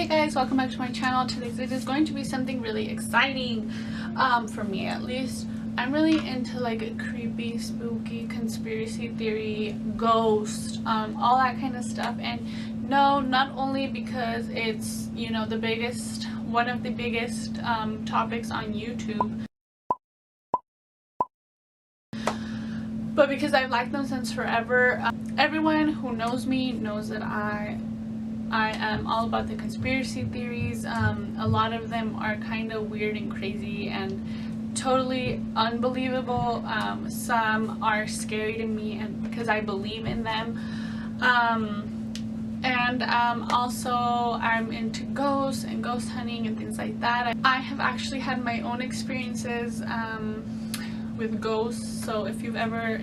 Hey guys, welcome back to my channel. Today's video is going to be something really exciting, for me at least. I'm really into like a creepy, spooky, conspiracy theory, ghost, all that kind of stuff. And no, not only because it's, you know, one of the biggest topics on YouTube, but because I've liked them since forever. Everyone who knows me knows that I am all about the conspiracy theories. A lot of them are kind of weird and crazy and totally unbelievable. Some are scary to me and because I believe in them. Also I'm into ghosts and ghost hunting and things like that. I have actually had my own experiences with ghosts, so if you'd ever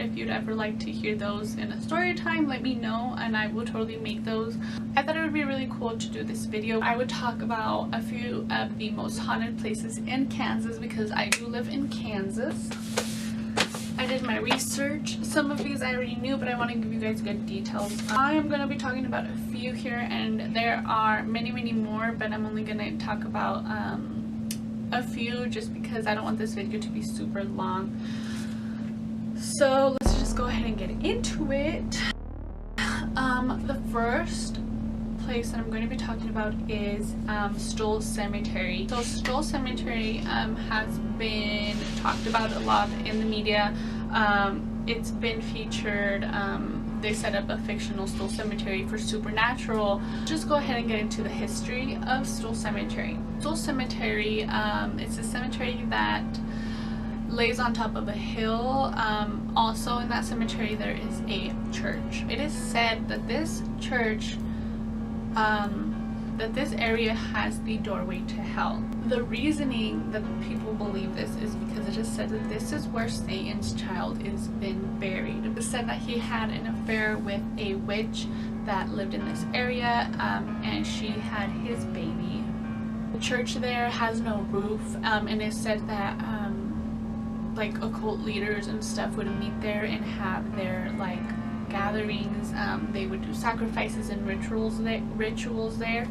like to hear those in a story time, let me know and I will totally make those. I thought it would be really cool to do this video. I would talk about a few of the most haunted places in Kansas because I do live in Kansas. I did my research. Some of these I already knew, but I want to give you guys good details. I am going to be talking about a few here, and there are many more, but I'm only going to talk about a few just because I don't want this video to be super long. So let's just go ahead and get into it. The first place that I'm going to be talking about is Stohl Cemetery. So Stohl Cemetery has been talked about a lot in the media. It's been featured. They set up a fictional Stohl Cemetery for supernatural. Just go ahead and get into the history of Stohl Cemetery. Stohl Cemetery, it's a cemetery that lays on top of a hill. Also in that cemetery there is a church. It is said that this church, that this area has the doorway to hell. The reasoning that people believe this is because it is said that this is where Satan's child is been buried. It is said that he had an affair with a witch that lived in this area, and she had his baby. The church there has no roof, and it's said that like occult leaders and stuff would meet there and have their like gatherings. They would do sacrifices and rituals there,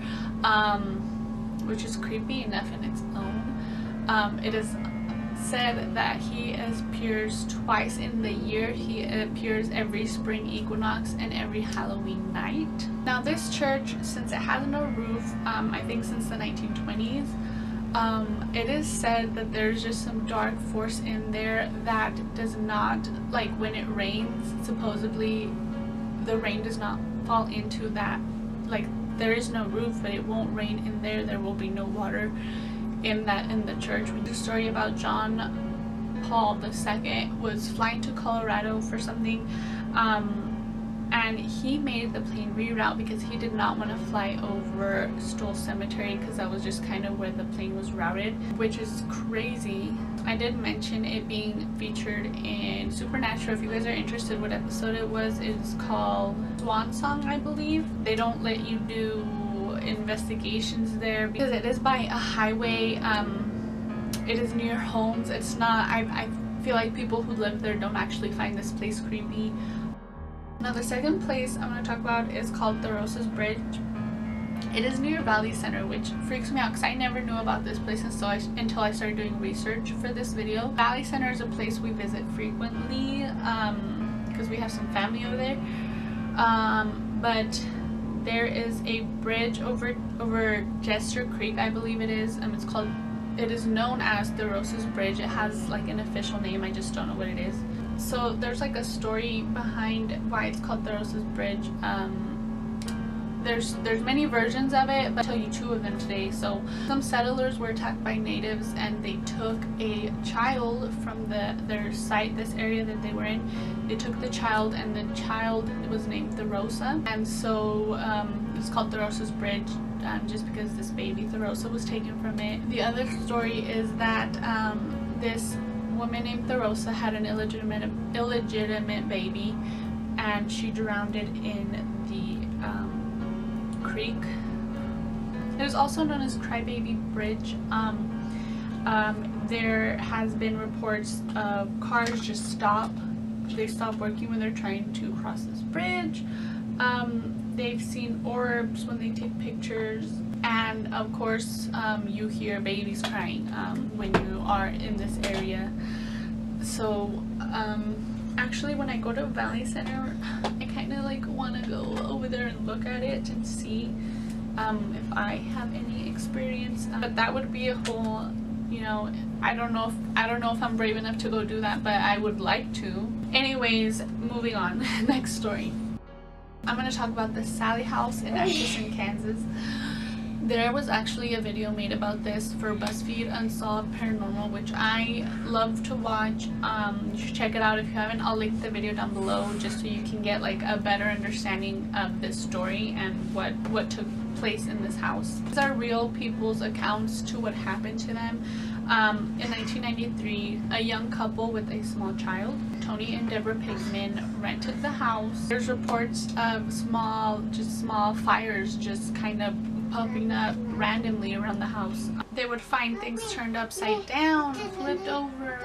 which is creepy enough in its own. It is said that he appears twice in the year. He appears every spring equinox and every Halloween night. Now this church, since it has no roof, I think since the 1920s, it is said that there's just some dark force in there that does not, like when it rains, supposedly the rain does not fall into that, like there is no roof, but it won't rain in there. There will be no water in the church. The story about John Paul II was flying to Colorado for something, and he made the plane reroute because he did not want to fly over Stohl Cemetery because that was just kind of where the plane was routed, which is crazy. I did mention it being featured in Supernatural. If you guys are interested what episode it was, it's called Swan Song, I believe. They don't let you do investigations there because it is by a highway. It is near homes. It's not, I feel like people who live there don't actually find this place creepy. Now the second place I'm going to talk about is called the Rosas Bridge. It is near Valley Center, which freaks me out because I never knew about this place until I started doing research for this video. Valley Center is a place we visit frequently because we have some family over there. But there is a bridge over Jester Creek, I believe it is. It is known as the Rosas Bridge. It has like an official name, I just don't know what it is. So there's like a story behind why it's called the Rosas Bridge. There's many versions of it, but I'll tell you two of them today. So some settlers were attacked by natives and they took a child from their site, this area that they were in. They took the child and the child was named the Rosa, and so it's called the Rosas Bridge just because this baby, the Rosa, was taken from it. The other story is that this woman named the Rosa had an illegitimate baby and she drowned it in the creek. It is also known as Crybaby Bridge. There has been reports of cars just stop. They stop working when they're trying to cross this bridge. They've seen orbs when they take pictures. And of course you hear babies crying when you are in this area. So actually when I go to Valley Center, I kind of like want to go over there and look at it and see if I have any experience. But that would be a whole, you know, I don't know if I'm brave enough to go do that, but I would like to. Anyways, moving on. Next story. I'm going to talk about the Sally house in Atchison, Kansas. There was actually a video made about this for BuzzFeed Unsolved Paranormal, which I love to watch. You should check it out if you haven't. I'll link the video down below just so you can get like a better understanding of this story and what took place in this house. These are real people's accounts to what happened to them. In 1993, a young couple with a small child, Tony and Deborah Pigman, rented the house. There's reports of small fires just kind of popping up randomly around the house. They would find things turned upside down, flipped over.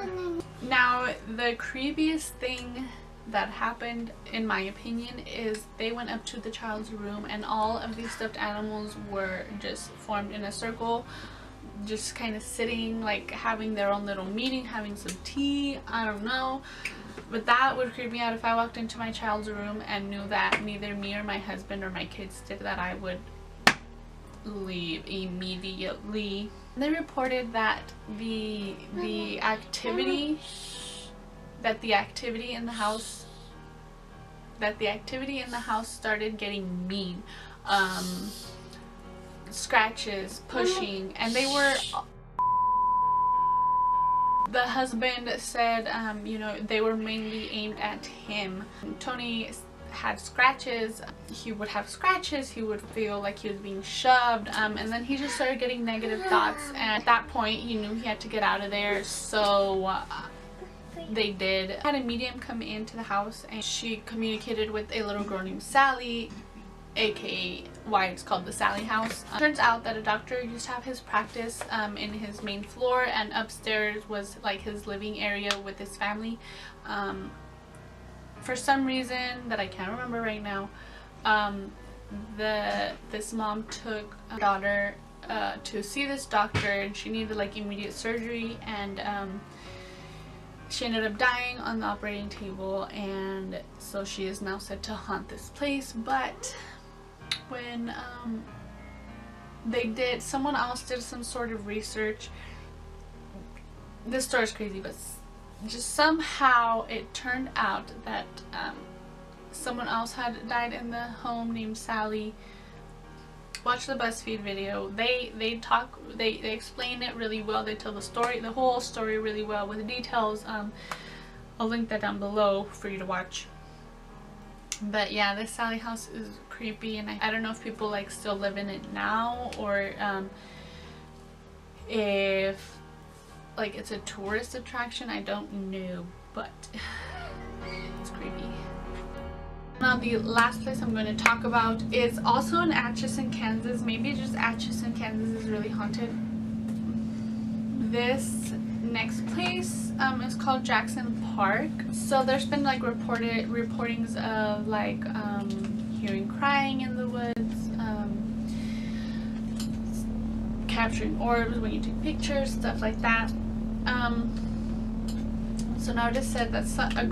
Now, the creepiest thing that happened, in my opinion, is they went up to the child's room and all of these stuffed animals were just formed in a circle, just kind of sitting, like having their own little meeting, having some tea. I don't know, but that would creep me out. If I walked into my child's room and knew that neither me or my husband or my kids did that, I would leave immediately. They reported that the activity in the house started getting mean. Scratches, pushing, and they were, the husband said you know, they were mainly aimed at him. Tony had scratches, he would have scratches, he would feel like he was being shoved, and then he just started getting negative thoughts, and at that point he knew he had to get out of there, so they did. Had a medium come into the house and she communicated with a little girl named Sally, aka why it's called the Sally house. Turns out that a doctor used to have his practice in his main floor, and upstairs was like his living area with his family. For some reason that I can't remember right now, this mom took her daughter to see this doctor, and she needed like immediate surgery, and she ended up dying on the operating table, and so she is now said to haunt this place. But when someone else did some sort of research, this story is crazy, but just somehow it turned out that someone else had died in the home named Sally. Watch the BuzzFeed video. They explain it really well. They tell the whole story really well with details. I'll link that down below for you to watch. But yeah, this Sally house is creepy, and I don't know if people like still live in it now, or if like it's a tourist attraction. I don't know, but it's creepy. Now the last place I'm going to talk about is also in Atchison, Kansas. Maybe just Atchison, Kansas is really haunted. This next place is called Jackson Park. So there's been like reportings of like hearing crying in the woods, capturing orbs when you take pictures, stuff like that. So now it is said that a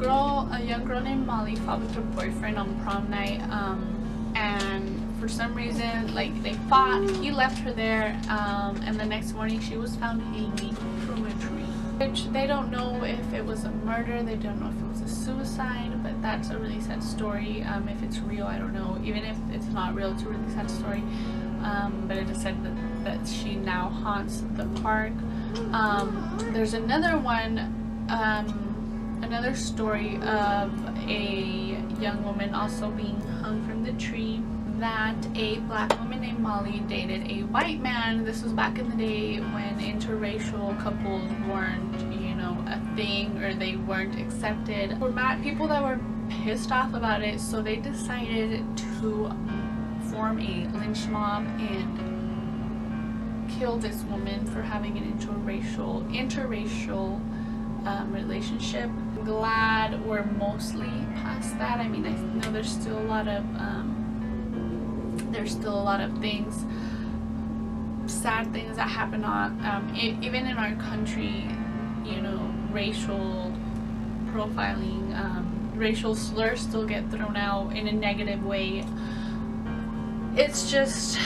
young girl named Molly fought with her boyfriend on prom night, and for some reason, like, they fought, he left her there, and the next morning she was found hanging from a tree. Which they don't know if it was a murder, they don't know if it was a suicide, but that's a really sad story. If it's real, I don't know. Even if it's not real, it's a really sad story. But it is said that she now haunts the park. There's another one, another story of a young woman also being hung from the tree, that a black woman named Molly dated a white man. This was back in the day when interracial couples weren't, you know, a thing, or they weren't accepted. People that were pissed off about it, so they decided to form a lynch mob and kill this woman for having an interracial relationship. I'm glad we're mostly past that. I mean, I know there's still a lot of things sad things that happen on even in our country, you know, racial profiling, racial slurs still get thrown out in a negative way. It's just,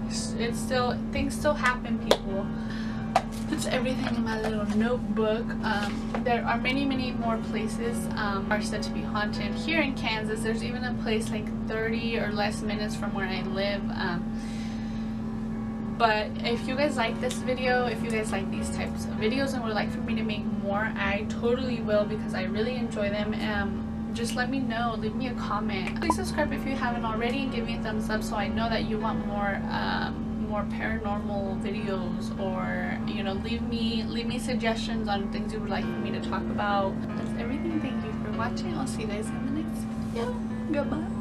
it's still, things still happen, people. That's everything in my little notebook. There are many more places are said to be haunted here in Kansas. There's even a place like 30 or less minutes from where I live. But if you guys like this video, if you guys like these types of videos and would like for me to make more, I totally will, because I really enjoy them. Just let me know, leave me a comment. Please subscribe if you haven't already, and give me a thumbs up so I know that you want more more paranormal videos, or you know, leave me suggestions on things you would like for me to talk about. That's everything. Thank you for watching. I'll see you guys in the next video. Goodbye.